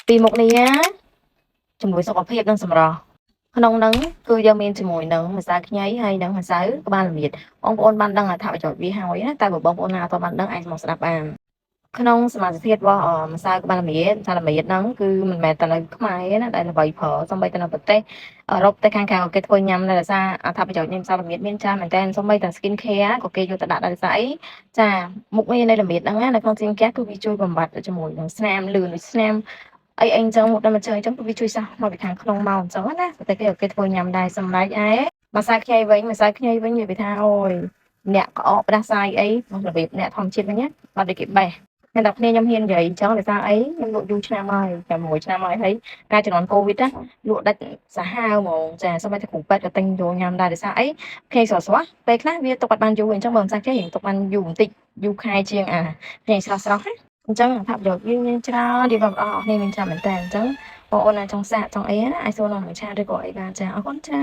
ពីមុខនេះជំនួយសុខភាពនិងសម្រស់ក្នុងហ្នឹងគឺយើងមានជាមួយនឹងម្សៅខ្ញីហើយនិងម្សៅក្បាលល្មៀតបងប្អូនបានដឹងអត្ថប្រយោជន៍វាហើយណាតែបើបងប្អូនណាអត់បានដឹងអាចមកស្ដាប់បានក្នុងសមាសធាតុរបស់ម្សៅក្បាលល្មៀតហ្នឹងគឺមិនមែនតែនៅខ្មែរណាដែលល្បីប្រើសូម្បីតែនៅប្រទេសអឺរ៉ុបតែខាងក្រៅគេធ្វើញ៉ាំដោយសារអត្ថប្រយោជន៍នៃម្សៅល្មៀតមានច្រើនមែនតើសូម្បីតែ skin care ក៏គេយកទៅដាក់ដោយសារអីចាមុខងារនៃល្មៀតហ្នឹងណានៅក្នុងជាងកាគឺវាជួយបំបត្តិជាមួយនឹងស្នាមលឿនដូចស្នាមអីអញ្ចឹងមកដល់មកជើងអញ្ចឹងគឺវាជួយសះមកពីខាងក្នុងមកអញ្ចឹងណាតែគេធ្វើញ៉ាំដែរសម្រាប់ឯម្សៅខ្ញីវិញនិយាយថាអូយអ្នកក្អកផ្ដាសាយអីរបៀបអ្នកធម្មជាតិវិញណាបាត់ដូចគេបេះតែដល់គ្នាខ្ញុំហ៊ាននិយាយអញ្ចឹងដោយសារអីខ្ញុំលក់យូរឆ្នាំហើយតែ1ឆ្នាំហើយការជំនាន់កូវីដណាលក់ដាច់សាហាវហ្មងចាសូម្បីតែគ្រូពេទ្យក៏ទិញយកញ៉ាំដែរដោយសារអីខ្ញីស្រស់ពេលខ្លះវាទុកអត់បានយូរអញ្ចឹងបើមិនសាច់ខ្ញីទុកបានយូរបន្តិចយូរខែជាងខ្ញីស្រស់ណាអញ្ចឹងអត្ថប្រយោជន៍វាមានច្រើនរៀបរាប់អស់គ្នាមានច្រើនមែនតើអញ្ចឹងបងប្អូនណាចង់សាកចង់អីណាអាចសួរនៅមួយឆាតឬក៏អីបានចាអរគុណចា